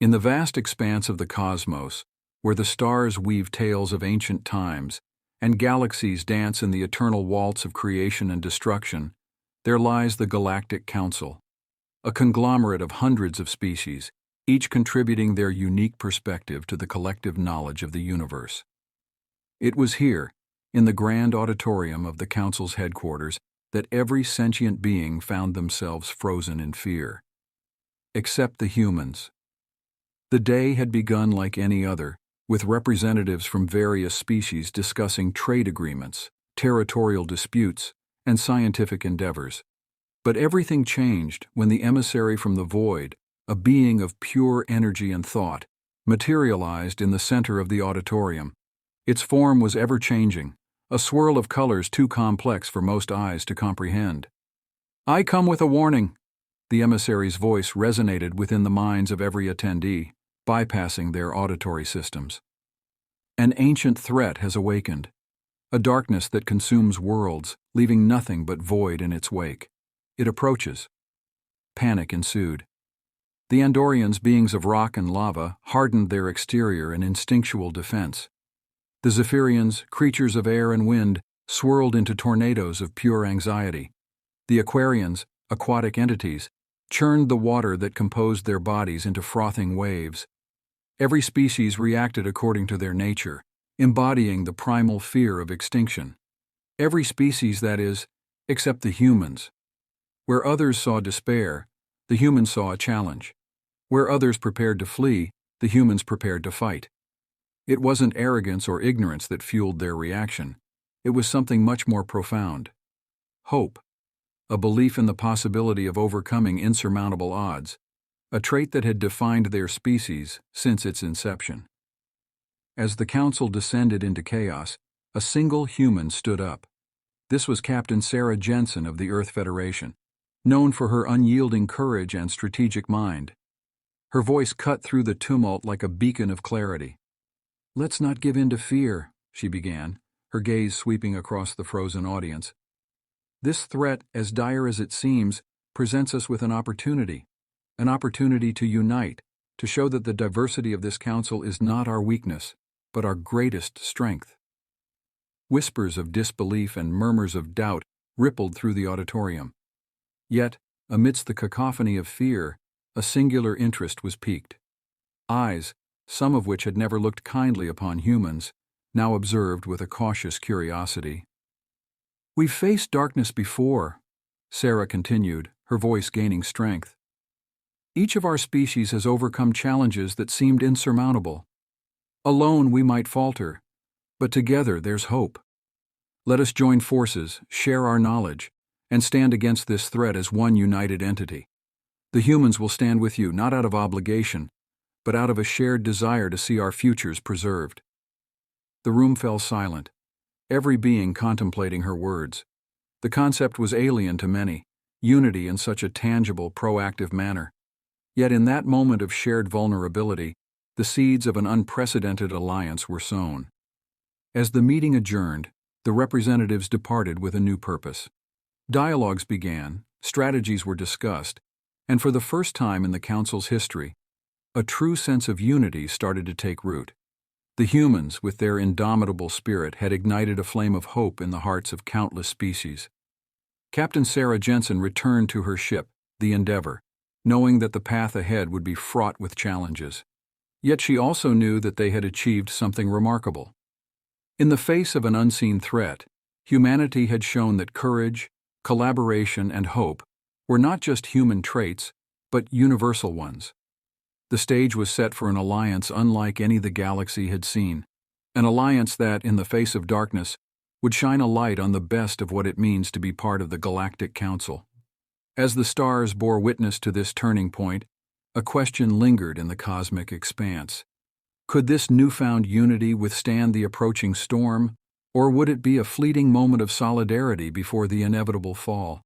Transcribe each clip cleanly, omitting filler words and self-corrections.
In the vast expanse of the cosmos, where the stars weave tales of ancient times, and galaxies dance in the eternal waltz of creation and destruction, there lies the Galactic Council, a conglomerate of hundreds of species, each contributing their unique perspective to the collective knowledge of the universe. It was here, in the grand auditorium of the Council's headquarters, that every sentient being found themselves frozen in fear. Except the humans. The day had begun like any other, with representatives from various species discussing trade agreements, territorial disputes, and scientific endeavors. But everything changed when the emissary from the void, a being of pure energy and thought, materialized in the center of the auditorium. Its form was ever-changing, a swirl of colors too complex for most eyes to comprehend. "I come with a warning." The emissary's voice resonated within the minds of every attendee, bypassing their auditory systems. An ancient threat has awakened, a darkness that consumes worlds, leaving nothing but void in its wake. It approaches. Panic ensued. The Andorians, beings of rock and lava, hardened their exterior in instinctual defense. The Zephyrians, creatures of air and wind, swirled into tornadoes of pure anxiety. The Aquarians, aquatic entities, churned the water that composed their bodies into frothing waves. Every species reacted according to their nature, embodying the primal fear of extinction. Every species, that is, except the humans. Where others saw despair, the humans saw a challenge. Where others prepared to flee, the humans prepared to fight. It wasn't arrogance or ignorance that fueled their reaction. It was something much more profound. Hope. A belief in the possibility of overcoming insurmountable odds, a trait that had defined their species since its inception. As the council descended into chaos, a single human stood up. This was Captain Sarah Jensen of the Earth Federation, known for her unyielding courage and strategic mind. Her voice cut through the tumult like a beacon of clarity. "Let's not give in to fear," she began, her gaze sweeping across the frozen audience. "This threat, as dire as it seems, presents us with an opportunity to unite, to show that the diversity of this council is not our weakness, but our greatest strength." Whispers of disbelief and murmurs of doubt rippled through the auditorium. Yet, amidst the cacophony of fear, a singular interest was piqued. Eyes, some of which had never looked kindly upon humans, now observed with a cautious curiosity. "We've faced darkness before," Sarah continued, her voice gaining strength. "Each of our species has overcome challenges that seemed insurmountable. Alone we might falter, but together there's hope. Let us join forces, share our knowledge, and stand against this threat as one united entity. The humans will stand with you, not out of obligation, but out of a shared desire to see our futures preserved." The room fell silent, every being contemplating her words. The concept was alien to many, unity in such a tangible, proactive manner. Yet in that moment of shared vulnerability, the seeds of an unprecedented alliance were sown. As the meeting adjourned, the representatives departed with a new purpose. Dialogues began, strategies were discussed, and for the first time in the Council's history, a true sense of unity started to take root. The humans, with their indomitable spirit, had ignited a flame of hope in the hearts of countless species. Captain Sarah Jensen returned to her ship, the Endeavor, knowing that the path ahead would be fraught with challenges. Yet she also knew that they had achieved something remarkable. In the face of an unseen threat, humanity had shown that courage, collaboration, and hope were not just human traits, but universal ones. The stage was set for an alliance unlike any the galaxy had seen, an alliance that, in the face of darkness, would shine a light on the best of what it means to be part of the Galactic Council. As the stars bore witness to this turning point, a question lingered in the cosmic expanse. Could this newfound unity withstand the approaching storm, or would it be a fleeting moment of solidarity before the inevitable fall?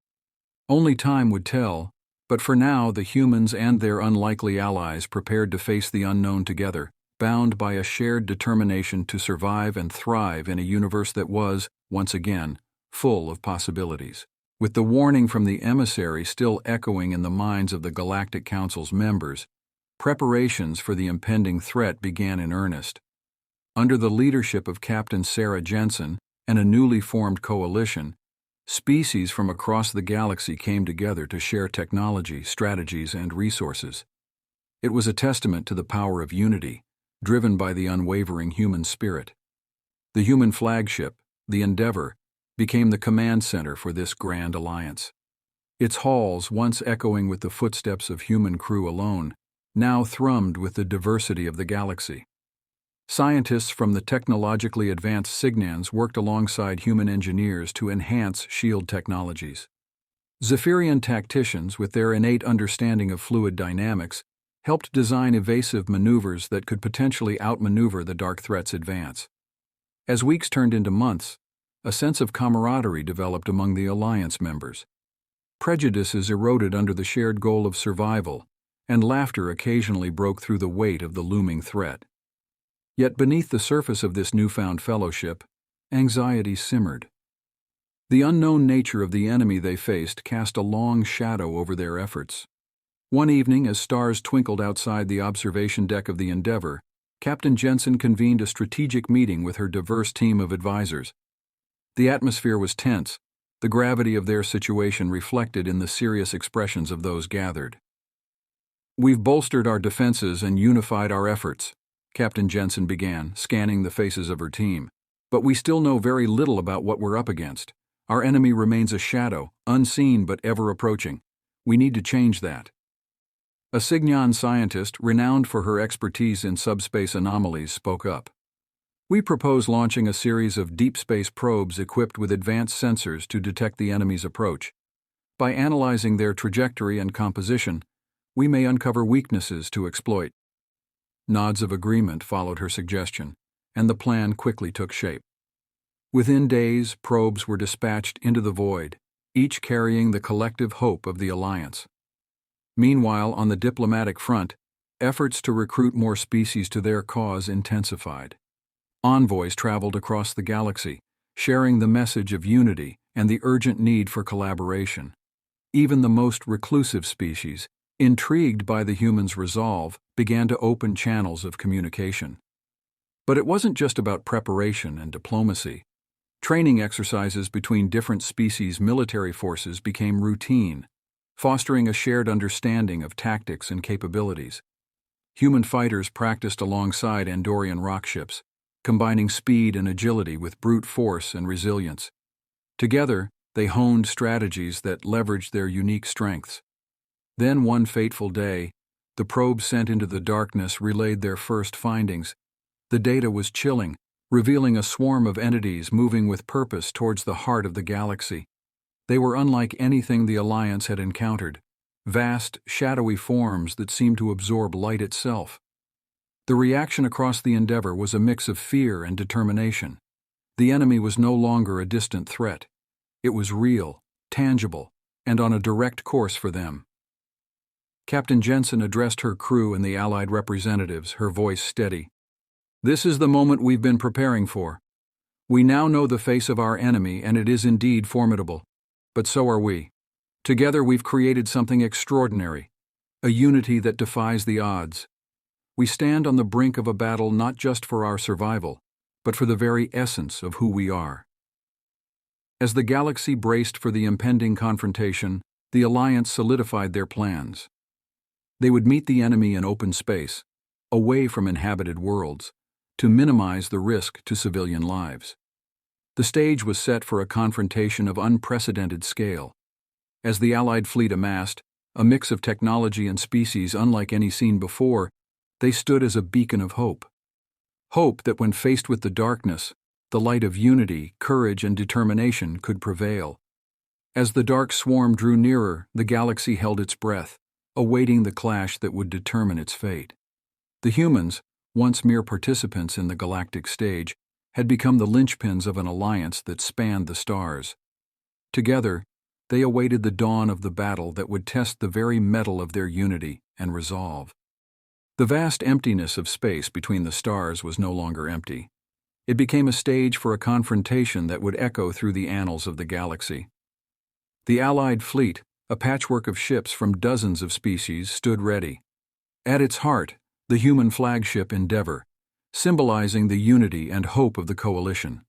Only time would tell, but for now the humans and their unlikely allies prepared to face the unknown together, bound by a shared determination to survive and thrive in a universe that was, once again, full of possibilities. With the warning from the emissary still echoing in the minds of the Galactic Council's members, preparations for the impending threat began in earnest. Under the leadership of Captain Sarah Jensen and a newly formed coalition, species from across the galaxy came together to share technology, strategies, and resources. It was a testament to the power of unity, driven by the unwavering human spirit. The human flagship, the Endeavour, became the command center for this grand alliance. Its halls, once echoing with the footsteps of human crew alone, now thrummed with the diversity of the galaxy. Scientists from the technologically advanced Signans worked alongside human engineers to enhance shield technologies. Zephyrian tacticians, with their innate understanding of fluid dynamics, helped design evasive maneuvers that could potentially outmaneuver the dark threat's advance. As weeks turned into months, a sense of camaraderie developed among the Alliance members. Prejudices eroded under the shared goal of survival, and laughter occasionally broke through the weight of the looming threat. Yet beneath the surface of this newfound fellowship, anxiety simmered. The unknown nature of the enemy they faced cast a long shadow over their efforts. One evening, as stars twinkled outside the observation deck of the Endeavour, Captain Jensen convened a strategic meeting with her diverse team of advisors. The atmosphere was tense, the gravity of their situation reflected in the serious expressions of those gathered. "We've bolstered our defenses and unified our efforts," Captain Jensen began, scanning the faces of her team. "But we still know very little about what we're up against. Our enemy remains a shadow, unseen but ever approaching. We need to change that." A Signan scientist, renowned for her expertise in subspace anomalies, spoke up. "We propose launching a series of deep space probes equipped with advanced sensors to detect the enemy's approach. By analyzing their trajectory and composition, we may uncover weaknesses to exploit." Nods of agreement followed her suggestion, and the plan quickly took shape. Within days, probes were dispatched into the void, each carrying the collective hope of the Alliance. Meanwhile, on the diplomatic front, efforts to recruit more species to their cause intensified. Envoys traveled across the galaxy, sharing the message of unity and the urgent need for collaboration. Even the most reclusive species, intrigued by the humans' resolve, began to open channels of communication. But it wasn't just about preparation and diplomacy. Training exercises between different species' military forces became routine, fostering a shared understanding of tactics and capabilities. Human fighters practiced alongside Andorian rockships, combining speed and agility with brute force and resilience. Together, they honed strategies that leveraged their unique strengths. Then one fateful day, the probes sent into the darkness relayed their first findings. The data was chilling, revealing a swarm of entities moving with purpose towards the heart of the galaxy. They were unlike anything the Alliance had encountered, vast, shadowy forms that seemed to absorb light itself. The reaction across the Endeavour was a mix of fear and determination. The enemy was no longer a distant threat. It was real, tangible, and on a direct course for them. Captain Jensen addressed her crew and the Allied representatives, her voice steady. "This is the moment we've been preparing for. We now know the face of our enemy, and it is indeed formidable. But so are we. Together we've created something extraordinary, a unity that defies the odds. We stand on the brink of a battle not just for our survival, but for the very essence of who we are." As the galaxy braced for the impending confrontation, the Alliance solidified their plans. They would meet the enemy in open space, away from inhabited worlds, to minimize the risk to civilian lives. The stage was set for a confrontation of unprecedented scale. As the Allied fleet amassed, a mix of technology and species unlike any seen before, they stood as a beacon of hope. Hope that when faced with the darkness, the light of unity, courage, and determination could prevail. As the dark swarm drew nearer, the galaxy held its breath, awaiting the clash that would determine its fate. The humans, once mere participants in the galactic stage, had become the linchpins of an alliance that spanned the stars. Together, they awaited the dawn of the battle that would test the very mettle of their unity and resolve. The vast emptiness of space between the stars was no longer empty. It became a stage for a confrontation that would echo through the annals of the galaxy. The Allied fleet, a patchwork of ships from dozens of species, stood ready. At its heart, the human flagship Endeavour, symbolizing the unity and hope of the coalition.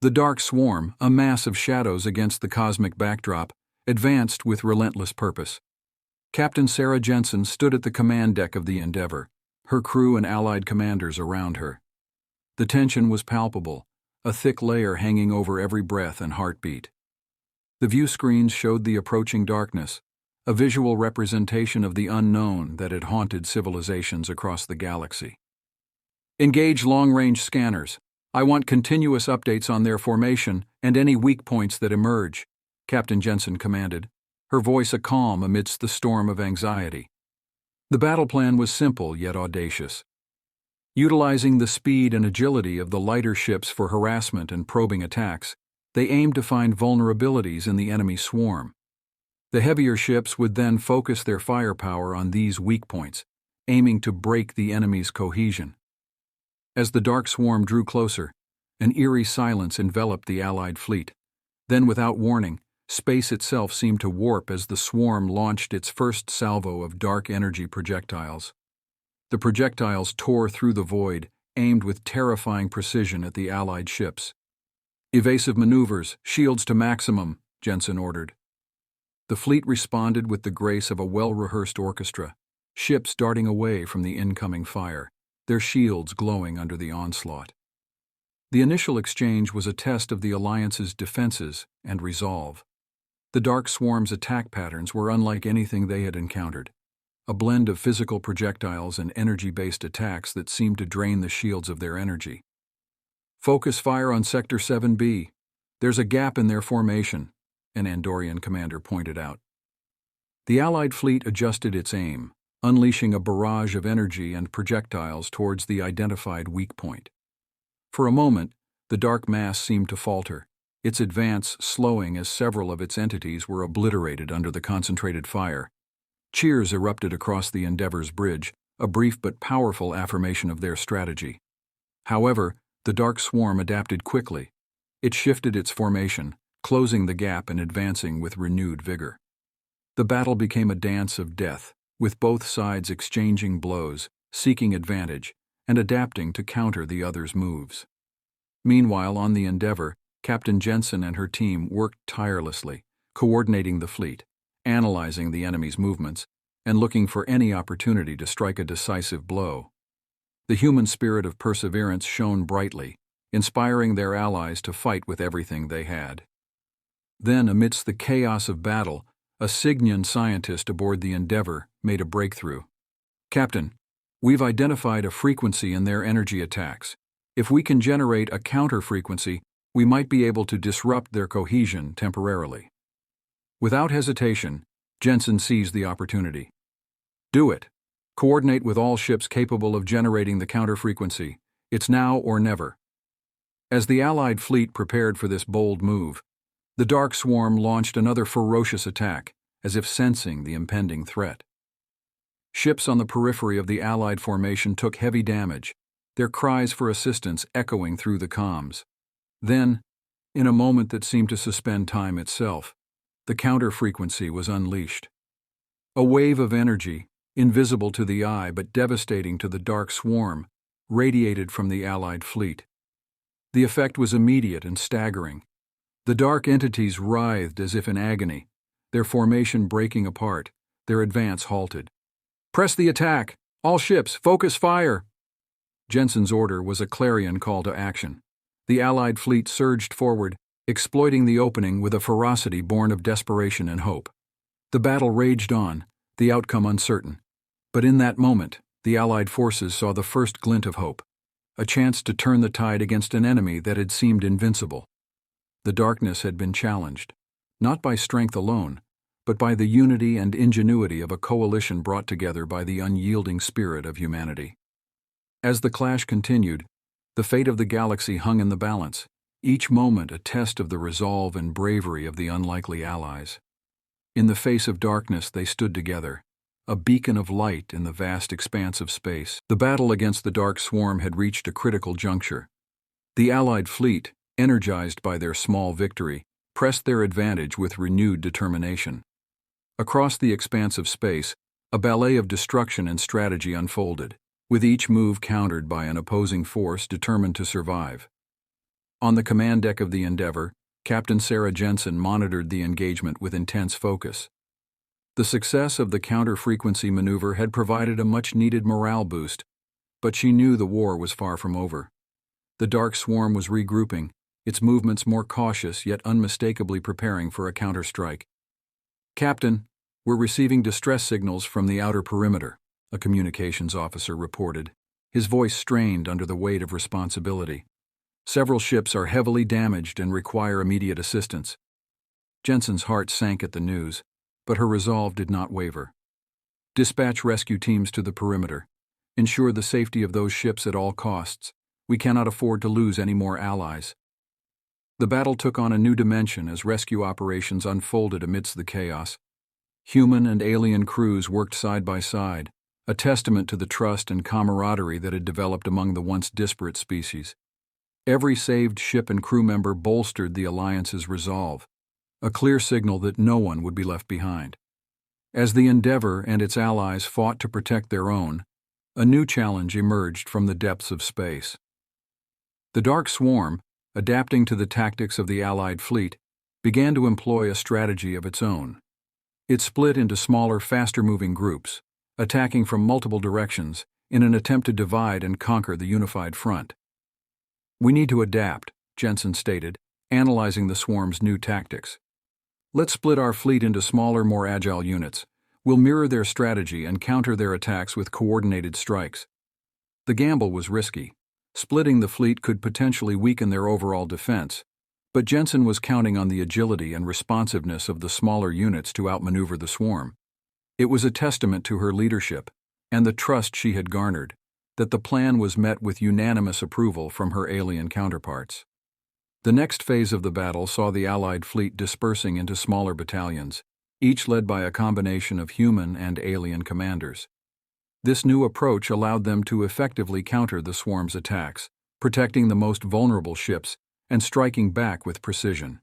The dark swarm, a mass of shadows against the cosmic backdrop, advanced with relentless purpose. Captain Sarah Jensen stood at the command deck of the Endeavour, her crew and allied commanders around her. The tension was palpable, a thick layer hanging over every breath and heartbeat. The view screens showed the approaching darkness, a visual representation of the unknown that had haunted civilizations across the galaxy. Engage long-range scanners. I want continuous updates on their formation and any weak points that emerge, Captain Jensen commanded, her voice a calm amidst the storm of anxiety. The battle plan was simple yet audacious. Utilizing the speed and agility of the lighter ships for harassment and probing attacks, they aimed to find vulnerabilities in the enemy swarm. The heavier ships would then focus their firepower on these weak points, aiming to break the enemy's cohesion. As the dark swarm drew closer, an eerie silence enveloped the Allied fleet. Then, without warning, space itself seemed to warp as the swarm launched its first salvo of dark energy projectiles. The projectiles tore through the void, aimed with terrifying precision at the Allied ships. Evasive maneuvers, shields to maximum, Jensen ordered. The fleet responded with the grace of a well-rehearsed orchestra, ships darting away from the incoming fire, their shields glowing under the onslaught. The initial exchange was a test of the Alliance's defenses and resolve. The dark swarm's attack patterns were unlike anything they had encountered, a blend of physical projectiles and energy-based attacks that seemed to drain the shields of their energy. Focus fire on Sector 7B. There's a gap in their formation, an Andorian commander pointed out. The Allied fleet adjusted its aim, unleashing a barrage of energy and projectiles towards the identified weak point. For a moment, the dark mass seemed to falter, its advance slowing as several of its entities were obliterated under the concentrated fire. Cheers erupted across the Endeavour's bridge, a brief but powerful affirmation of their strategy. However, the dark swarm adapted quickly. It shifted its formation, closing the gap and advancing with renewed vigor. The battle became a dance of death, with both sides exchanging blows, seeking advantage, and adapting to counter the other's moves. Meanwhile, on the Endeavour, Captain Jensen and her team worked tirelessly, coordinating the fleet, analyzing the enemy's movements, and looking for any opportunity to strike a decisive blow. The human spirit of perseverance shone brightly, inspiring their allies to fight with everything they had. Then, amidst the chaos of battle, a Cygnian scientist aboard the Endeavour made a breakthrough. "Captain, we've identified a frequency in their energy attacks. If we can generate a counter-frequency, we might be able to disrupt their cohesion temporarily." Without hesitation, Jensen seized the opportunity. "Do it. Coordinate with all ships capable of generating the counter-frequency. It's now or never." As the Allied fleet prepared for this bold move, the dark swarm launched another ferocious attack, as if sensing the impending threat. Ships on the periphery of the Allied formation took heavy damage, their cries for assistance echoing through the comms. Then, in a moment that seemed to suspend time itself, the counter-frequency was unleashed. A wave of energy, invisible to the eye but devastating to the dark swarm, radiated from the Allied fleet. The effect was immediate and staggering. The dark entities writhed as if in agony, their formation breaking apart, their advance halted. "Press the attack! All ships, focus fire!" Jensen's order was a clarion call to action. The Allied fleet surged forward, exploiting the opening with a ferocity born of desperation and hope. The battle raged on, the outcome uncertain. But in that moment, the Allied forces saw the first glint of hope, a chance to turn the tide against an enemy that had seemed invincible. The darkness had been challenged, not by strength alone, but by the unity and ingenuity of a coalition brought together by the unyielding spirit of humanity. As the clash continued, the fate of the galaxy hung in the balance, each moment a test of the resolve and bravery of the unlikely allies. In the face of darkness they stood together, a beacon of light in the vast expanse of space. The battle against the dark swarm had reached a critical juncture. The Allied fleet, energized by their small victory, pressed their advantage with renewed determination. Across the expanse of space, A ballet of destruction and strategy unfolded, with each move countered by an opposing force determined to survive. On the command deck of the Endeavour, Captain Sarah Jensen monitored the engagement with intense focus. The success of the counter-frequency maneuver had provided a much-needed morale boost, but she knew the war was far from over. The dark swarm was regrouping, its movements more cautious yet unmistakably preparing for a counterstrike. "Captain, we're receiving distress signals from the outer perimeter," a communications officer reported, his voice strained under the weight of responsibility. "Several ships are heavily damaged and require immediate assistance." Jensen's heart sank at the news, but her resolve did not waver. "Dispatch rescue teams to the perimeter. Ensure the safety of those ships at all costs. We cannot afford to lose any more allies." The battle took on a new dimension as rescue operations unfolded amidst the chaos. Human and alien crews worked side by side, a testament to the trust and camaraderie that had developed among the once disparate species. Every saved ship and crew member bolstered the Alliance's resolve, a clear signal that no one would be left behind. As the Endeavour and its allies fought to protect their own, a new challenge emerged from the depths of space. The Dark Swarm, adapting to the tactics of the Allied fleet, began to employ a strategy of its own. It split into smaller, faster-moving groups, attacking from multiple directions in an attempt to divide and conquer the unified front. "We need to adapt," Jensen stated, analyzing the swarm's new tactics. "Let's split our fleet into smaller, more agile units. We'll mirror their strategy and counter their attacks with coordinated strikes." The gamble was risky. Splitting the fleet could potentially weaken their overall defense, but Jensen was counting on the agility and responsiveness of the smaller units to outmaneuver the swarm. It was a testament to her leadership and the trust she had garnered that the plan was met with unanimous approval from her alien counterparts. The next phase of the battle saw the Allied fleet dispersing into smaller battalions, each led by a combination of human and alien commanders. This new approach allowed them to effectively counter the swarm's attacks, protecting the most vulnerable ships and striking back with precision.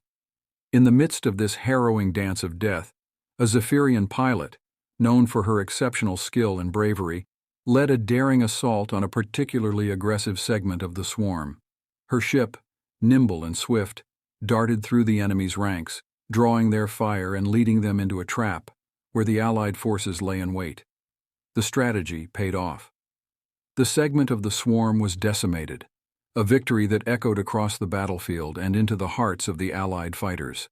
In the midst of this harrowing dance of death, a Zephyrian pilot, known for her exceptional skill and bravery, led a daring assault on a particularly aggressive segment of the swarm. Her ship, nimble and swift, darted through the enemy's ranks, drawing their fire and leading them into a trap where the Allied forces lay in wait. The strategy paid off. The segment of the swarm was decimated, a victory that echoed across the battlefield and into the hearts of the Allied fighters.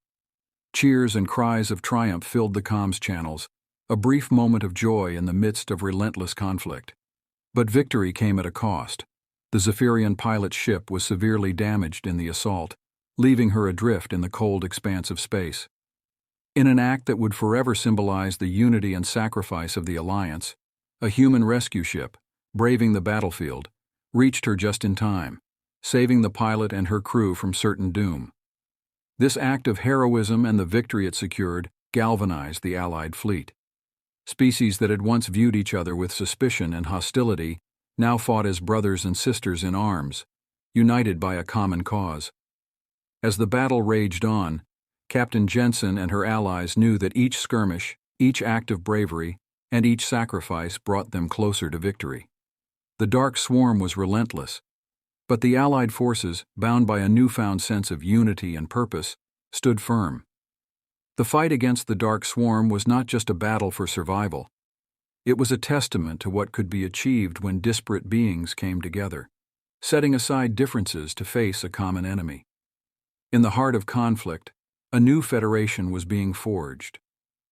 Cheers and cries of triumph filled the comms channels, a brief moment of joy in the midst of relentless conflict. But victory came at a cost. The Zephyrian pilot's ship was severely damaged in the assault, leaving her adrift in the cold expanse of space. In an act that would forever symbolize the unity and sacrifice of the Alliance, a human rescue ship, braving the battlefield, reached her just in time, saving the pilot and her crew from certain doom. This act of heroism and the victory it secured galvanized the Allied fleet. Species that had once viewed each other with suspicion and hostility now fought as brothers and sisters in arms, united by a common cause. As the battle raged on, Captain Jensen and her allies knew that each skirmish, each act of bravery, and each sacrifice brought them closer to victory. The Dark Swarm was relentless, but the Allied forces, bound by a newfound sense of unity and purpose, stood firm. The fight against the Dark Swarm was not just a battle for survival. It was a testament to what could be achieved when disparate beings came together, setting aside differences to face a common enemy. In the heart of conflict, a new federation was being forged,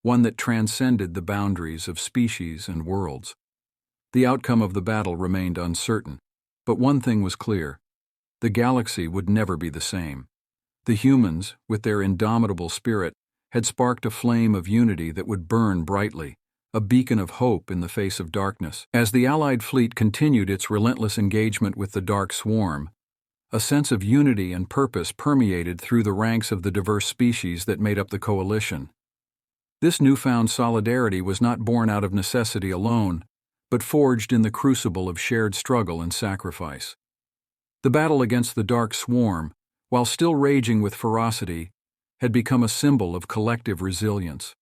one that transcended the boundaries of species and worlds. The outcome of the battle remained uncertain, but one thing was clear: the galaxy would never be the same. The humans, with their indomitable spirit, had sparked a flame of unity that would burn brightly, a beacon of hope in the face of darkness. As the Allied fleet continued its relentless engagement with the Dark Swarm, a sense of unity and purpose permeated through the ranks of the diverse species that made up the coalition. This newfound solidarity was not born out of necessity alone, but forged in the crucible of shared struggle and sacrifice. The battle against the Dark Swarm, while still raging with ferocity, had become a symbol of collective resilience.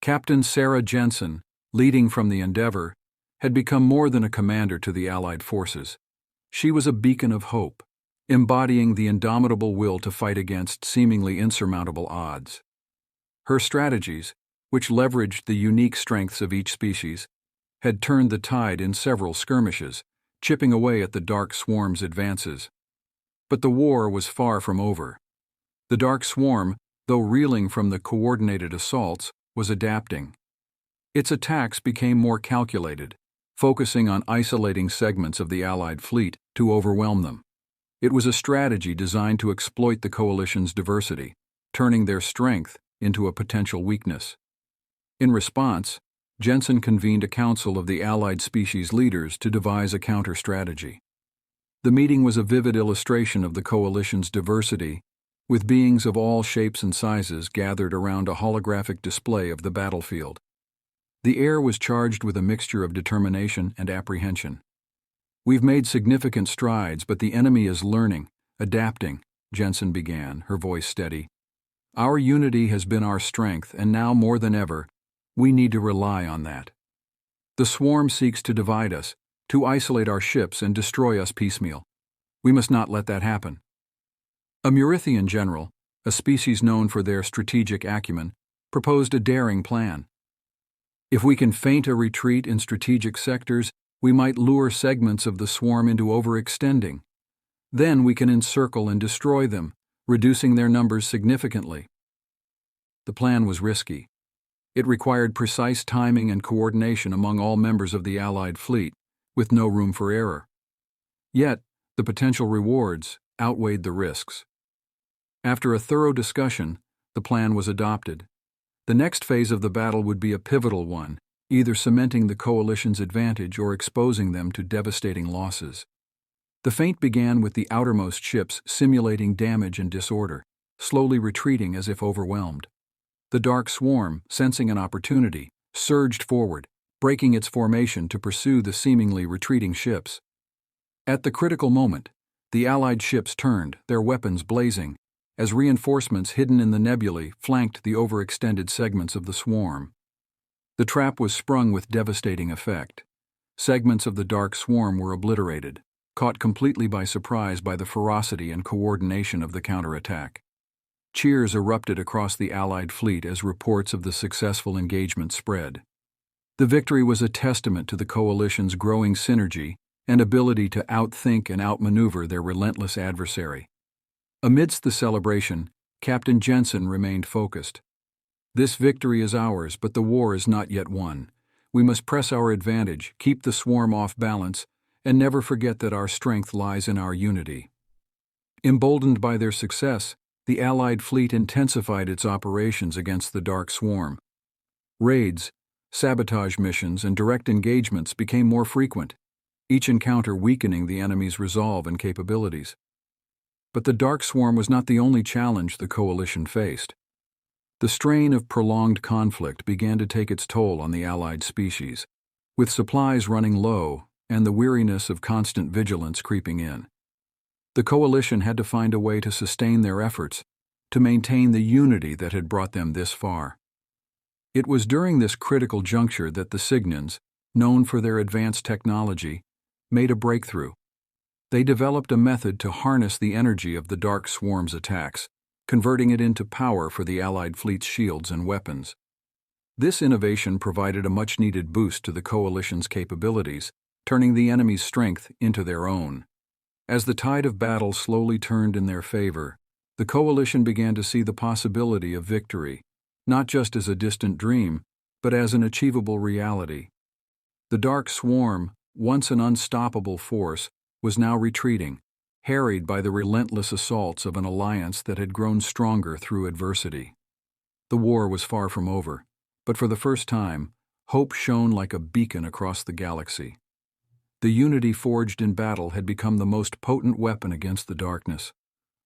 Captain Sarah Jensen, leading from the Endeavour, had become more than a commander to the Allied forces. She was a beacon of hope, embodying the indomitable will to fight against seemingly insurmountable odds. Her strategies, which leveraged the unique strengths of each species, had turned the tide in several skirmishes, chipping away at the Dark Swarm's advances. But the war was far from over. The Dark Swarm, though reeling from the coordinated assaults, was adapting. Its attacks became more calculated, focusing on isolating segments of the Allied fleet to overwhelm them. It was a strategy designed to exploit the coalition's diversity, turning their strength into a potential weakness. In response, Jensen convened a council of the Allied species leaders to devise a counter-strategy. The meeting was a vivid illustration of the coalition's diversity, with beings of all shapes and sizes gathered around a holographic display of the battlefield. The air was charged with a mixture of determination and apprehension. "We've made significant strides, but the enemy is learning, adapting," Jensen began, her voice steady. "Our unity has been our strength, and now more than ever, we need to rely on that. The swarm seeks to divide us, to isolate our ships and destroy us piecemeal. We must not let that happen." A Meurithian general, a species known for their strategic acumen, proposed a daring plan. "If we can feint a retreat in strategic sectors, we might lure segments of the swarm into overextending. Then we can encircle and destroy them, reducing their numbers significantly." The plan was risky. It required precise timing and coordination among all members of the Allied fleet, with no room for error. Yet, the potential rewards outweighed the risks. After a thorough discussion, the plan was adopted. The next phase of the battle would be a pivotal one, either cementing the coalition's advantage or exposing them to devastating losses. The feint began with the outermost ships simulating damage and disorder, slowly retreating as if overwhelmed. The Dark Swarm, sensing an opportunity, surged forward, breaking its formation to pursue the seemingly retreating ships. At the critical moment, the Allied ships turned, their weapons blazing, as reinforcements hidden in the nebulae flanked the overextended segments of the swarm. The trap was sprung with devastating effect. Segments of the Dark Swarm were obliterated, caught completely by surprise by the ferocity and coordination of the counterattack. Cheers erupted across the Allied fleet as reports of the successful engagement spread. The victory was a testament to the coalition's growing synergy and ability to outthink and outmaneuver their relentless adversary. Amidst the celebration, Captain Jensen remained focused. "This victory is ours, but the war is not yet won. We must press our advantage, keep the swarm off balance, and never forget that our strength lies in our unity." Emboldened by their success, the Allied fleet intensified its operations against the Dark Swarm. Raids, sabotage missions, and direct engagements became more frequent, each encounter weakening the enemy's resolve and capabilities. But the Dark Swarm was not the only challenge the coalition faced. The strain of prolonged conflict began to take its toll on the Allied species, with supplies running low and the weariness of constant vigilance creeping in. The coalition had to find a way to sustain their efforts, to maintain the unity that had brought them this far. It was during this critical juncture that the Cygnans, known for their advanced technology, made a breakthrough. They developed a method to harness the energy of the Dark Swarm's attacks, converting it into power for the Allied fleet's shields and weapons. This innovation provided a much-needed boost to the coalition's capabilities, turning the enemy's strength into their own. As the tide of battle slowly turned in their favor, the coalition began to see the possibility of victory, not just as a distant dream, but as an achievable reality. The Dark Swarm, once an unstoppable force, was now retreating, harried by the relentless assaults of an alliance that had grown stronger through adversity. The war was far from over, but for the first time, hope shone like a beacon across the galaxy. The unity forged in battle had become the most potent weapon against the darkness,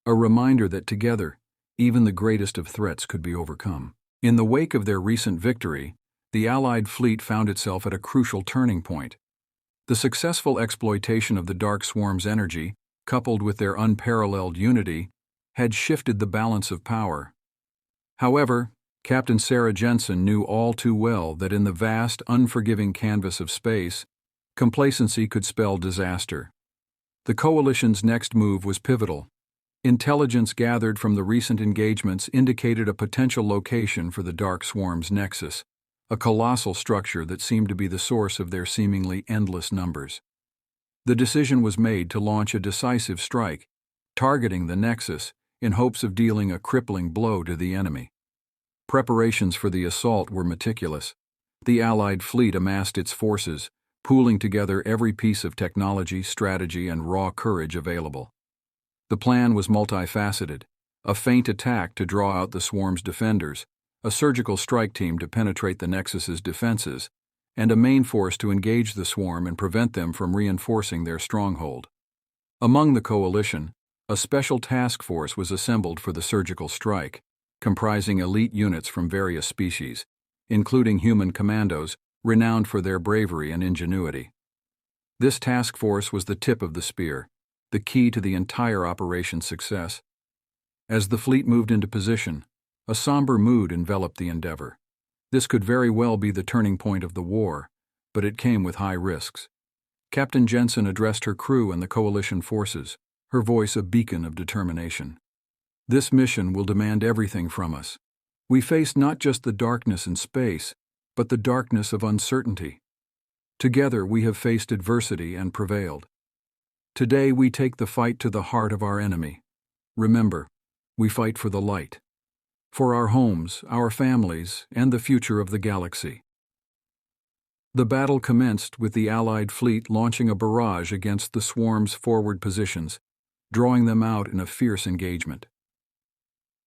a reminder that together, even the greatest of threats could be overcome. In the wake of their recent victory, the Allied fleet found itself at a crucial turning point. The successful exploitation of the Dark Swarm's energy, coupled with their unparalleled unity, had shifted the balance of power. However, Captain Sarah Jensen knew all too well that in the vast, unforgiving canvas of space, complacency could spell disaster. The coalition's next move was pivotal. Intelligence gathered from the recent engagements indicated a potential location for the Dark Swarm's nexus, a colossal structure that seemed to be the source of their seemingly endless numbers. The decision was made to launch a decisive strike, targeting the nexus in hopes of dealing a crippling blow to the enemy. Preparations for the assault were meticulous. The Allied fleet amassed its forces, pooling together every piece of technology, strategy, and raw courage available. The plan was multifaceted: a feint attack to draw out the swarm's defenders, a surgical strike team to penetrate the Nexus's defenses, and a main force to engage the swarm and prevent them from reinforcing their stronghold. Among the coalition, a special task force was assembled for the surgical strike, comprising elite units from various species, including human commandos, renowned for their bravery and ingenuity. This task force was the tip of the spear, the key to the entire operation's success. As the fleet moved into position, a somber mood enveloped the endeavor. This could very well be the turning point of the war, but it came with high risks. Captain Jensen addressed her crew and the coalition forces, her voice a beacon of determination. This mission will demand everything from us. We face not just the darkness in space, but the darkness of uncertainty. Together we have faced adversity and prevailed. Today we take the fight to the heart of our enemy. Remember, we fight for the light, for our homes, our families, and the future of the galaxy. The battle commenced with the Allied fleet launching a barrage against the swarm's forward positions, drawing them out in a fierce engagement.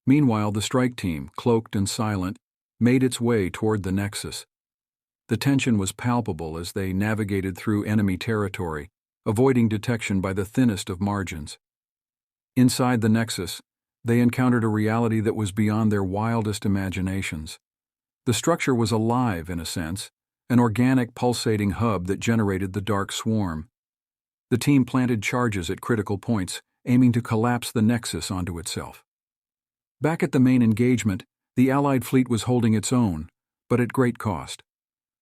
Meanwhile, the strike team, cloaked and silent, made its way toward the Nexus. The tension was palpable as they navigated through enemy territory, avoiding detection by the thinnest of margins. Inside the Nexus, they encountered a reality that was beyond their wildest imaginations. The structure was alive, in a sense, an organic, pulsating hub that generated the Dark Swarm. The team planted charges at critical points, aiming to collapse the Nexus onto itself. Back at the main engagement, the Allied fleet was holding its own, but at great cost.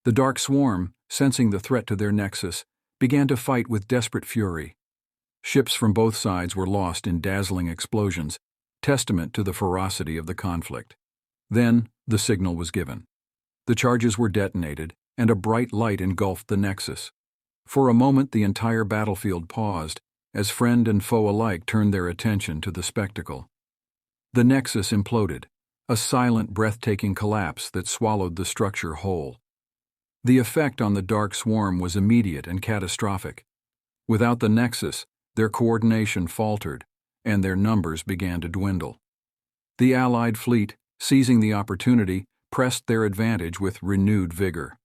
The Dark Swarm, sensing the threat to their Nexus, began to fight with desperate fury. Ships from both sides were lost in dazzling explosions, testament to the ferocity of the conflict. Then, the signal was given. The charges were detonated, and a bright light engulfed the Nexus. For a moment, the entire battlefield paused, as friend and foe alike turned their attention to the spectacle. The Nexus imploded, a silent, breathtaking collapse that swallowed the structure whole. The effect on the Dark Swarm was immediate and catastrophic. Without the Nexus, their coordination faltered, and their numbers began to dwindle. The Allied fleet, seizing the opportunity, pressed their advantage with renewed vigor.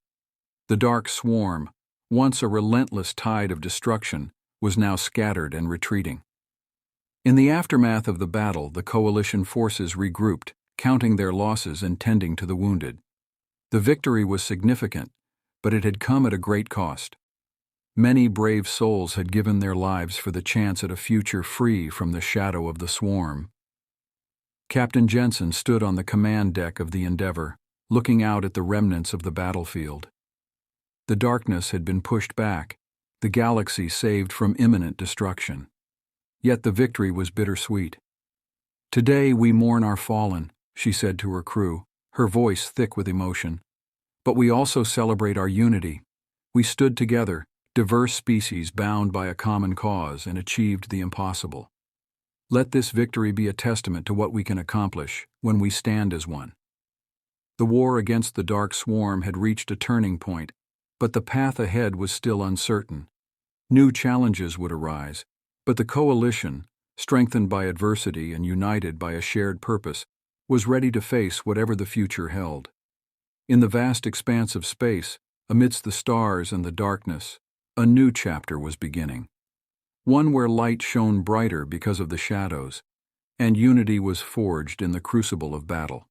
The Dark Swarm, once a relentless tide of destruction, was now scattered and retreating. In the aftermath of the battle, the coalition forces regrouped, counting their losses and tending to the wounded. The victory was significant, but it had come at a great cost. Many brave souls had given their lives for the chance at a future free from the shadow of the swarm. Captain Jensen stood on the command deck of the Endeavour, looking out at the remnants of the battlefield. The darkness had been pushed back, the galaxy saved from imminent destruction. Yet the victory was bittersweet. "Today we mourn our fallen," she said to her crew, her voice thick with emotion. "But we also celebrate our unity. We stood together, diverse species bound by a common cause, and achieved the impossible. Let this victory be a testament to what we can accomplish when we stand as one." The war against the Dark Swarm had reached a turning point, but the path ahead was still uncertain. New challenges would arise, but the coalition, strengthened by adversity and united by a shared purpose, was ready to face whatever the future held. In the vast expanse of space, amidst the stars and the darkness, a new chapter was beginning. One where light shone brighter because of the shadows, and unity was forged in the crucible of battle.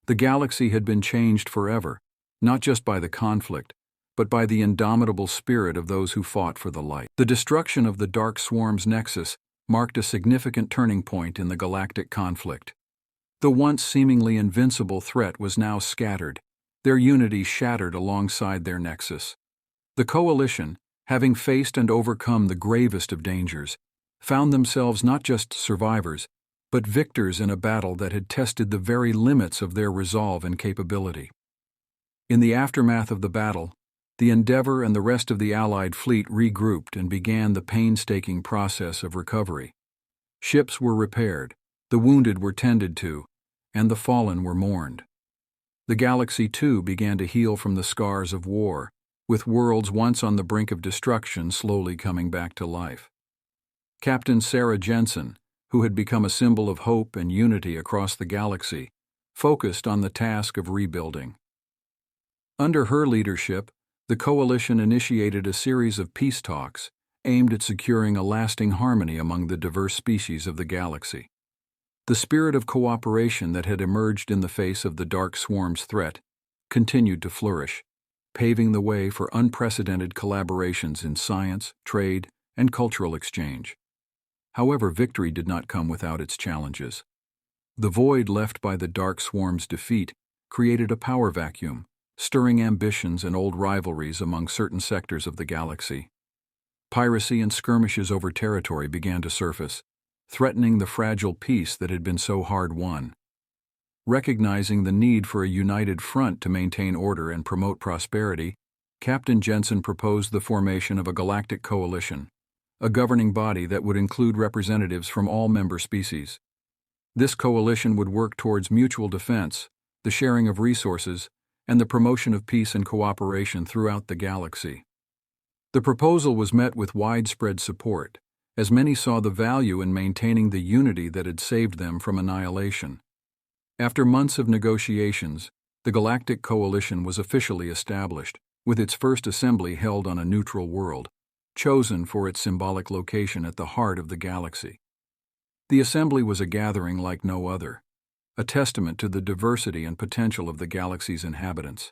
The galaxy had been changed forever, not just by the conflict, but by the indomitable spirit of those who fought for the light. The destruction of the Dark Swarm's nexus marked a significant turning point in the galactic conflict. The once seemingly invincible threat was now scattered, their unity shattered alongside their nexus. The coalition, having faced and overcome the gravest of dangers, found themselves not just survivors, but victors in a battle that had tested the very limits of their resolve and capability. In the aftermath of the battle, the Endeavour and the rest of the Allied fleet regrouped and began the painstaking process of recovery. Ships were repaired, the wounded were tended to, and the fallen were mourned. The galaxy, too, began to heal from the scars of war, with worlds once on the brink of destruction slowly coming back to life. Captain Sarah Jensen, who had become a symbol of hope and unity across the galaxy, focused on the task of rebuilding. Under her leadership, the coalition initiated a series of peace talks aimed at securing a lasting harmony among the diverse species of the galaxy. The spirit of cooperation that had emerged in the face of the Dark Swarm's threat continued to flourish, paving the way for unprecedented collaborations in science, trade, and cultural exchange. However, victory did not come without its challenges. The void left by the Dark Swarm's defeat created a power vacuum, stirring ambitions and old rivalries among certain sectors of the galaxy. Piracy and skirmishes over territory began to surface, threatening the fragile peace that had been so hard won. Recognizing the need for a united front to maintain order and promote prosperity, Captain Jensen proposed the formation of a galactic coalition, a governing body that would include representatives from all member species. This coalition would work towards mutual defense, the sharing of resources, and the promotion of peace and cooperation throughout the galaxy. The proposal was met with widespread support, as many saw the value in maintaining the unity that had saved them from annihilation. After months of negotiations, the Galactic Coalition was officially established, with its first assembly held on a neutral world, chosen for its symbolic location at the heart of the galaxy. The assembly was a gathering like no other, a testament to the diversity and potential of the galaxy's inhabitants.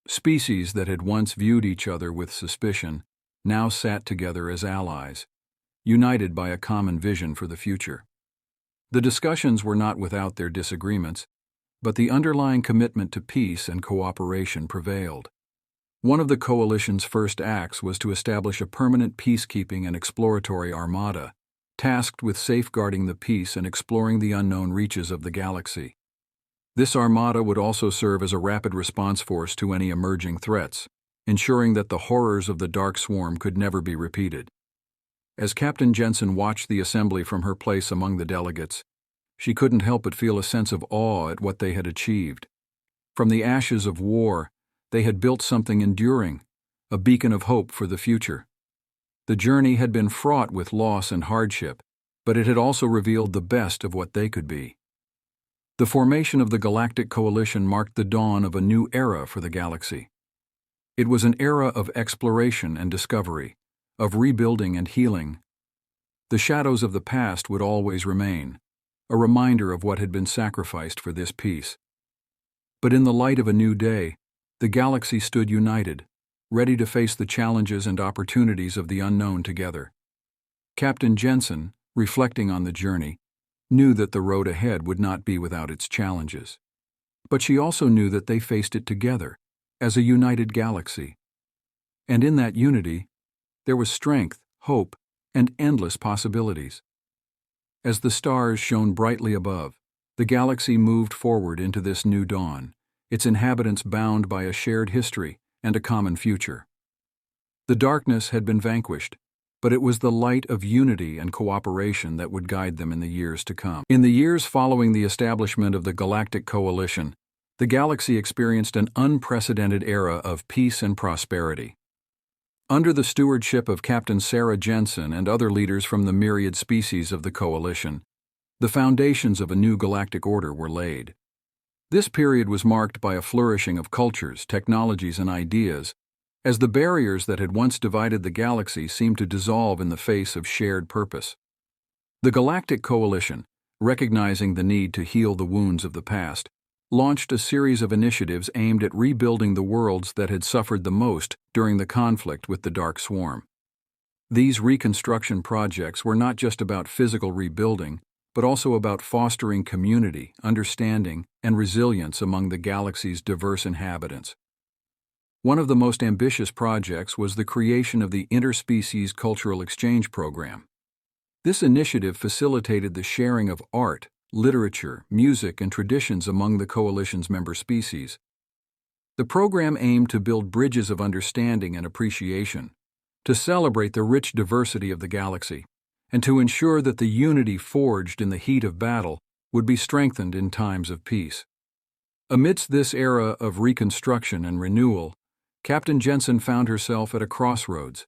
Species that had once viewed each other with suspicion now sat together as allies, united by a common vision for the future. The discussions were not without their disagreements, but the underlying commitment to peace and cooperation prevailed. One of the coalition's first acts was to establish a permanent peacekeeping and exploratory armada, tasked with safeguarding the peace and exploring the unknown reaches of the galaxy. This armada would also serve as a rapid response force to any emerging threats, ensuring that the horrors of the Dark Swarm could never be repeated. As Captain Jensen watched the assembly from her place among the delegates, she couldn't help but feel a sense of awe at what they had achieved. From the ashes of war, they had built something enduring, a beacon of hope for the future. The journey had been fraught with loss and hardship, but it had also revealed the best of what they could be. The formation of the Galactic Coalition marked the dawn of a new era for the galaxy. It was an era of exploration and discovery, of rebuilding and healing. The shadows of the past would always remain, a reminder of what had been sacrificed for this peace. But in the light of a new day, the galaxy stood united, ready to face the challenges and opportunities of the unknown together. Captain Jensen, reflecting on the journey, knew that the road ahead would not be without its challenges. But she also knew that they faced it together, as a united galaxy. And in that unity, there was strength, hope, and endless possibilities. As the stars shone brightly above, the galaxy moved forward into this new dawn, its inhabitants bound by a shared history and a common future. The darkness had been vanquished, but it was the light of unity and cooperation that would guide them in the years to come. In the years following the establishment of the Galactic Coalition, the galaxy experienced an unprecedented era of peace and prosperity. Under the stewardship of Captain Sarah Jensen and other leaders from the myriad species of the Coalition, the foundations of a new galactic order were laid. This period was marked by a flourishing of cultures, technologies, and ideas, as the barriers that had once divided the galaxy seemed to dissolve in the face of shared purpose. The Galactic Coalition, recognizing the need to heal the wounds of the past, launched a series of initiatives aimed at rebuilding the worlds that had suffered the most during the conflict with the Dark Swarm. These reconstruction projects were not just about physical rebuilding, but also about fostering community, understanding, and resilience among the galaxy's diverse inhabitants. One of the most ambitious projects was the creation of the Interspecies Cultural Exchange Program. This initiative facilitated the sharing of art, literature, music, and traditions among the Coalition's member species. The program aimed to build bridges of understanding and appreciation, to celebrate the rich diversity of the galaxy, and to ensure that the unity forged in the heat of battle would be strengthened in times of peace. Amidst this era of reconstruction and renewal, Captain Jensen found herself at a crossroads.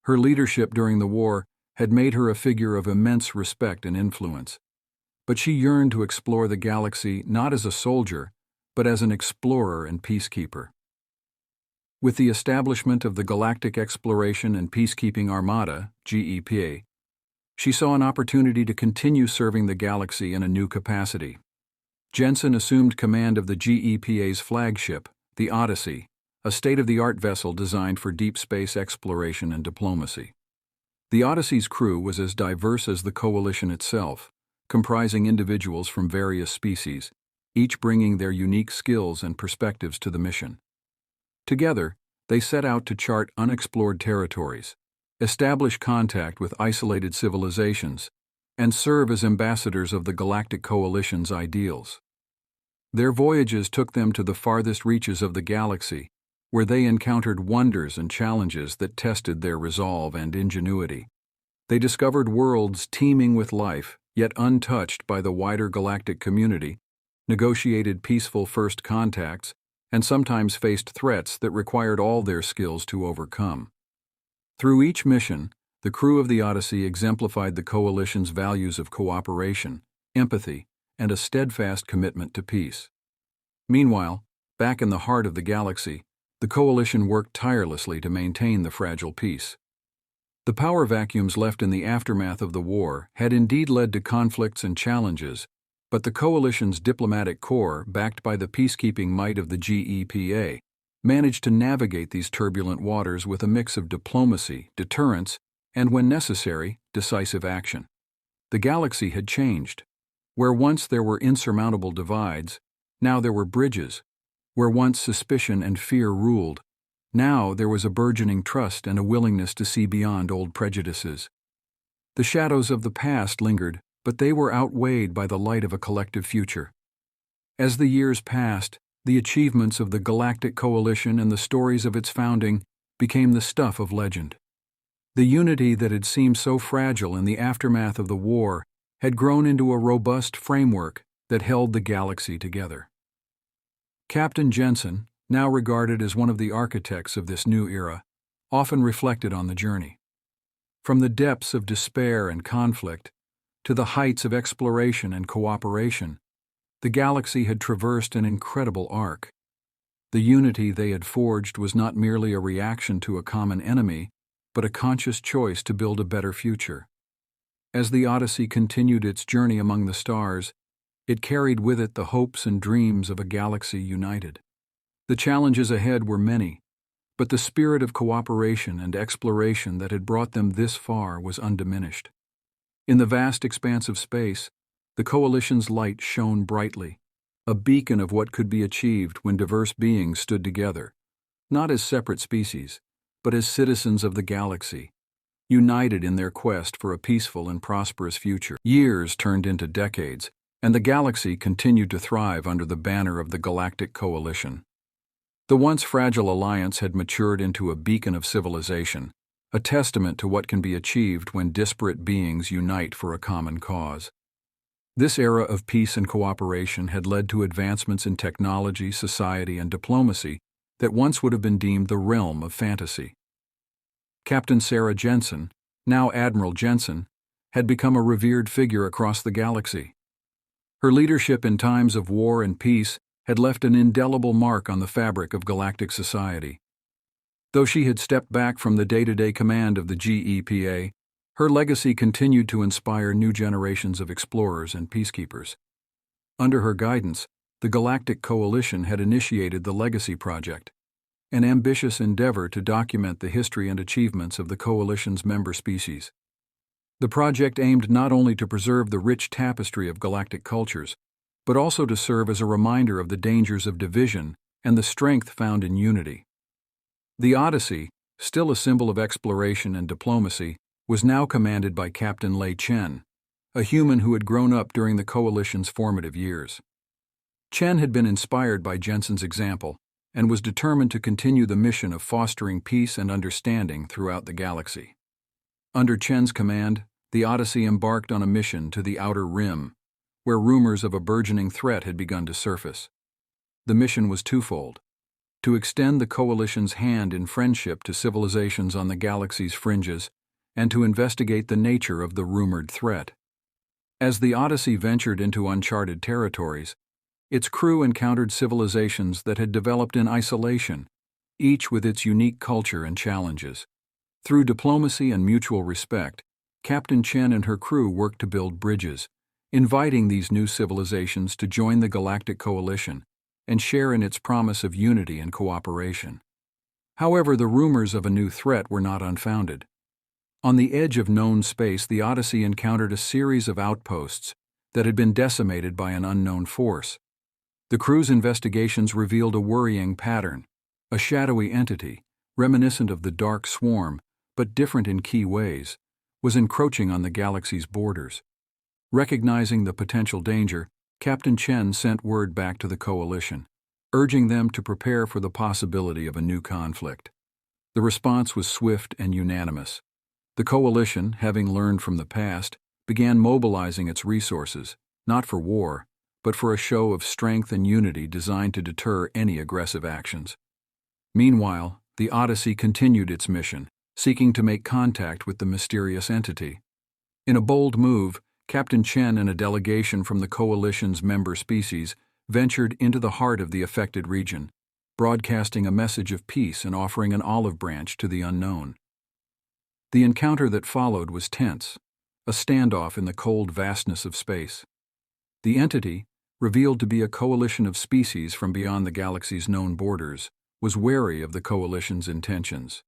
Her leadership during the war had made her a figure of immense respect and influence, but she yearned to explore the galaxy not as a soldier, but as an explorer and peacekeeper. With the establishment of the Galactic Exploration and Peacekeeping Armada, GEPA, she saw an opportunity to continue serving the galaxy in a new capacity. Jensen assumed command of the GEPA's flagship, the Odyssey, a state-of-the-art vessel designed for deep space exploration and diplomacy. The Odyssey's crew was as diverse as the Coalition itself, comprising individuals from various species, each bringing their unique skills and perspectives to the mission. Together, they set out to chart unexplored territories, establish contact with isolated civilizations, and serve as ambassadors of the Galactic Coalition's ideals. Their voyages took them to the farthest reaches of the galaxy, where they encountered wonders and challenges that tested their resolve and ingenuity. They discovered worlds teeming with life, yet untouched by the wider galactic community, negotiated peaceful first contacts, and sometimes faced threats that required all their skills to overcome. Through each mission, the crew of the Odyssey exemplified the Coalition's values of cooperation, empathy, and a steadfast commitment to peace. Meanwhile, back in the heart of the galaxy, the Coalition worked tirelessly to maintain the fragile peace. The power vacuums left in the aftermath of the war had indeed led to conflicts and challenges, but the Coalition's diplomatic corps, backed by the peacekeeping might of the GEPA, managed to navigate these turbulent waters with a mix of diplomacy, deterrence, and, when necessary, decisive action. The galaxy had changed. Where once there were insurmountable divides, now there were bridges. Where once suspicion and fear ruled, now there was a burgeoning trust and a willingness to see beyond old prejudices. The shadows of the past lingered, but they were outweighed by the light of a collective future. As the years passed, the achievements of the Galactic Coalition and the stories of its founding became the stuff of legend. The unity that had seemed so fragile in the aftermath of the war had grown into a robust framework that held the galaxy together. Captain Jensen, now regarded as one of the architects of this new era, often reflected on the journey. From the depths of despair and conflict to the heights of exploration and cooperation, the galaxy had traversed an incredible arc. The unity they had forged was not merely a reaction to a common enemy, but a conscious choice to build a better future. As the Odyssey continued its journey among the stars, it carried with it the hopes and dreams of a galaxy united. The challenges ahead were many, but the spirit of cooperation and exploration that had brought them this far was undiminished. In the vast expanse of space, the Coalition's light shone brightly, a beacon of what could be achieved when diverse beings stood together, not as separate species, but as citizens of the galaxy, united in their quest for a peaceful and prosperous future. Years turned into decades, and the galaxy continued to thrive under the banner of the Galactic Coalition. The once fragile alliance had matured into a beacon of civilization, a testament to what can be achieved when disparate beings unite for a common cause. This era of peace and cooperation had led to advancements in technology, society, and diplomacy that once would have been deemed the realm of fantasy. Captain Sarah Jensen, now Admiral Jensen, had become a revered figure across the galaxy. Her leadership in times of war and peace had left an indelible mark on the fabric of galactic society. Though she had stepped back from the day-to-day command of the GEPA, her legacy continued to inspire new generations of explorers and peacekeepers. Under her guidance, the Galactic Coalition had initiated the Legacy Project, an ambitious endeavor to document the history and achievements of the Coalition's member species. The project aimed not only to preserve the rich tapestry of galactic cultures, but also to serve as a reminder of the dangers of division and the strength found in unity. The Odyssey, still a symbol of exploration and diplomacy, was now commanded by Captain Lei Chen, a human who had grown up during the Coalition's formative years. Chen had been inspired by Jensen's example and was determined to continue the mission of fostering peace and understanding throughout the galaxy. Under Chen's command, the Odyssey embarked on a mission to the Outer Rim, where rumors of a burgeoning threat had begun to surface. The mission was twofold: to extend the Coalition's hand in friendship to civilizations on the galaxy's fringes, and to investigate the nature of the rumored threat. As the Odyssey ventured into uncharted territories, its crew encountered civilizations that had developed in isolation, each with its unique culture and challenges. Through diplomacy and mutual respect, Captain Chen and her crew worked to build bridges, inviting these new civilizations to join the Galactic Coalition and share in its promise of unity and cooperation. However, the rumors of a new threat were not unfounded. On the edge of known space, the Odyssey encountered a series of outposts that had been decimated by an unknown force. The crew's investigations revealed a worrying pattern. A shadowy entity, reminiscent of the Dark Swarm, but different in key ways, was encroaching on the galaxy's borders. Recognizing the potential danger, Captain Chen sent word back to the Coalition, urging them to prepare for the possibility of a new conflict. The response was swift and unanimous. The Coalition, having learned from the past, began mobilizing its resources, not for war, but for a show of strength and unity designed to deter any aggressive actions. Meanwhile, the Odyssey continued its mission, seeking to make contact with the mysterious entity. In a bold move, Captain Chen and a delegation from the Coalition's member species ventured into the heart of the affected region, broadcasting a message of peace and offering an olive branch to the unknown. The encounter that followed was tense, a standoff in the cold vastness of space. The entity, revealed to be a coalition of species from beyond the galaxy's known borders, was wary of the Coalition's intentions.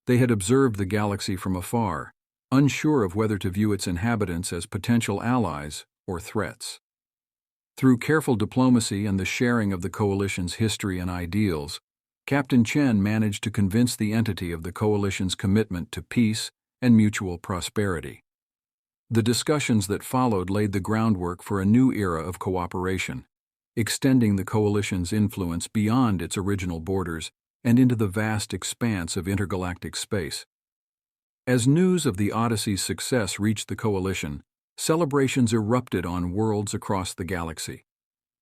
They had observed the galaxy from afar, unsure of whether to view its inhabitants as potential allies or threats. Through careful diplomacy and the sharing of the Coalition's history and ideals, Captain Chen managed to convince the entity of the Coalition's commitment to peace and mutual prosperity. The discussions that followed laid the groundwork for a new era of cooperation, extending the Coalition's influence beyond its original borders and into the vast expanse of intergalactic space. As news of the Odyssey's success reached the Coalition, celebrations erupted on worlds across the galaxy.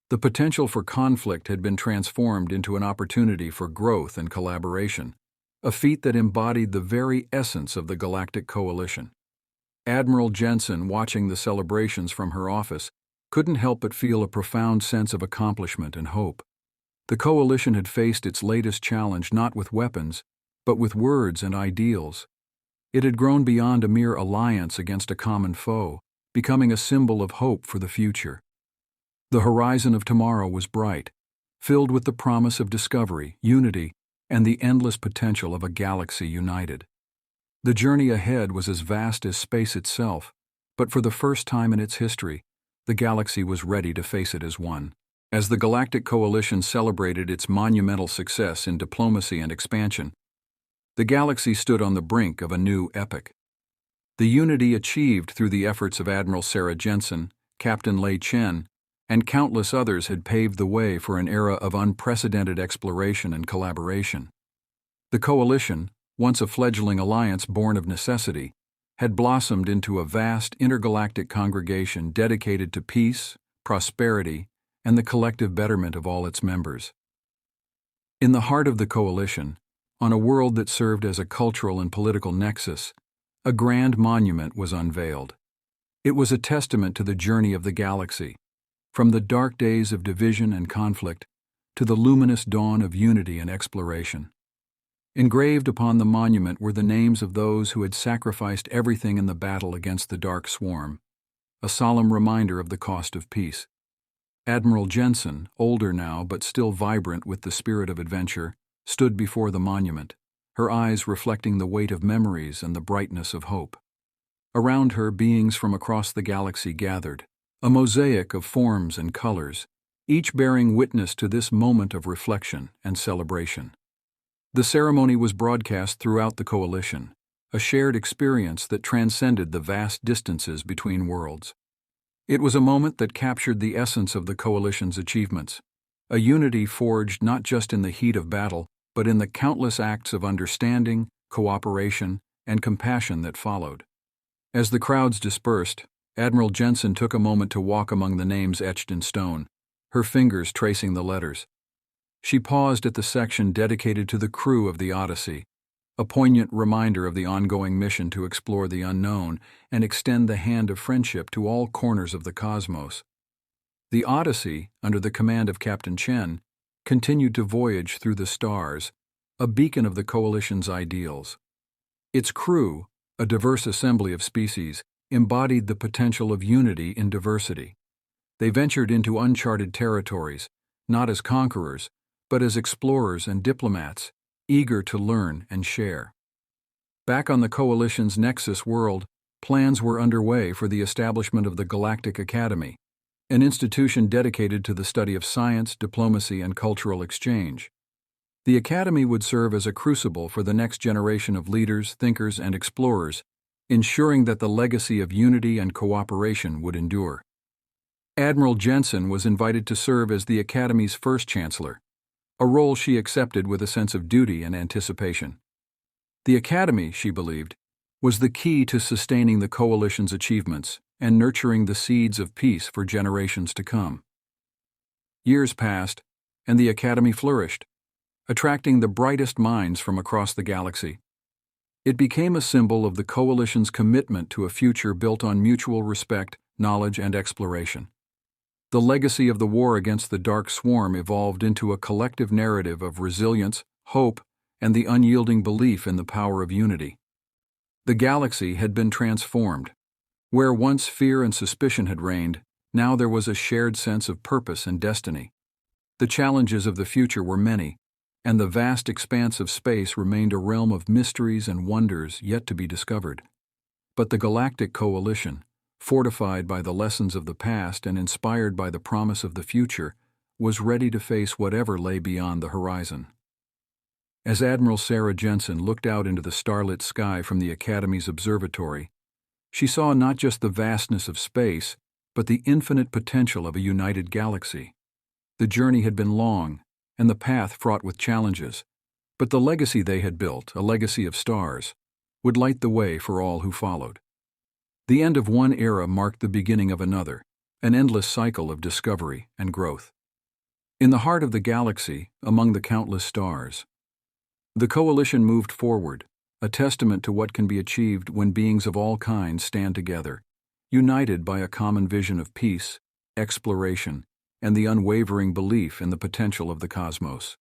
The potential for conflict had been transformed into an opportunity for growth and collaboration, a feat that embodied the very essence of the Galactic Coalition. Admiral Jensen, watching the celebrations from her office, couldn't help but feel a profound sense of accomplishment and hope. The Coalition had faced its latest challenge not with weapons, but with words and ideals. It had grown beyond a mere alliance against a common foe, becoming a symbol of hope for the future. The horizon of tomorrow was bright, filled with the promise of discovery, unity, and the endless potential of a galaxy united. The journey ahead was as vast as space itself, but for the first time in its history, the galaxy was ready to face it as one. As the Galactic Coalition celebrated its monumental success in diplomacy and expansion, the galaxy stood on the brink of a new epoch. The unity achieved through the efforts of Admiral Sarah Jensen, Captain Lei Chen, and countless others had paved the way for an era of unprecedented exploration and collaboration. The Coalition, once a fledgling alliance born of necessity, had blossomed into a vast intergalactic congregation dedicated to peace, prosperity, and the collective betterment of all its members. In the heart of the Coalition, on a world that served as a cultural and political nexus, a grand monument was unveiled. It was a testament to the journey of the galaxy, from the dark days of division and conflict to the luminous dawn of unity and exploration. Engraved upon the monument were the names of those who had sacrificed everything in the battle against the Dark Swarm, a solemn reminder of the cost of peace. Admiral Jensen, older now but still vibrant with the spirit of adventure, stood before the monument, her eyes reflecting the weight of memories and the brightness of hope. Around her, beings from across the galaxy gathered, a mosaic of forms and colors, each bearing witness to this moment of reflection and celebration. The ceremony was broadcast throughout the coalition, a shared experience that transcended the vast distances between worlds. It was a moment that captured the essence of the coalition's achievements, a unity forged not just in the heat of battle, but in the countless acts of understanding, cooperation, and compassion that followed. As the crowds dispersed, Admiral Jensen took a moment to walk among the names etched in stone, her fingers tracing the letters. She paused at the section dedicated to the crew of the Odyssey, a poignant reminder of the ongoing mission to explore the unknown and extend the hand of friendship to all corners of the cosmos. The Odyssey, under the command of Captain Chen, continued to voyage through the stars, a beacon of the coalition's ideals. Its crew, a diverse assembly of species, embodied the potential of unity in diversity. They ventured into uncharted territories, not as conquerors, but as explorers and diplomats, eager to learn and share. Back on the coalition's Nexus world, plans were underway for the establishment of the Galactic Academy, an institution dedicated to the study of science, diplomacy, and cultural exchange. The Academy would serve as a crucible for the next generation of leaders, thinkers, and explorers, ensuring that the legacy of unity and cooperation would endure. Admiral Jensen was invited to serve as the Academy's first chancellor, a role she accepted with a sense of duty and anticipation. The Academy, she believed, was the key to sustaining the coalition's achievements and nurturing the seeds of peace for generations to come. Years passed, and the Academy flourished, attracting the brightest minds from across the galaxy. It became a symbol of the coalition's commitment to a future built on mutual respect, knowledge, and exploration. The legacy of the war against the Dark Swarm evolved into a collective narrative of resilience, hope, and the unyielding belief in the power of unity. The galaxy had been transformed. Where once fear and suspicion had reigned, now there was a shared sense of purpose and destiny. The challenges of the future were many, and the vast expanse of space remained a realm of mysteries and wonders yet to be discovered. But the Galactic Coalition, fortified by the lessons of the past and inspired by the promise of the future, was ready to face whatever lay beyond the horizon. As Admiral Sarah Jensen looked out into the starlit sky from the Academy's observatory, she saw not just the vastness of space, but the infinite potential of a united galaxy. The journey had been long, and the path fraught with challenges, but the legacy they had built, a legacy of stars, would light the way for all who followed. The end of one era marked the beginning of another, an endless cycle of discovery and growth. In the heart of the galaxy, among the countless stars, the coalition moved forward, a testament to what can be achieved when beings of all kinds stand together, united by a common vision of peace, exploration, and the unwavering belief in the potential of the cosmos.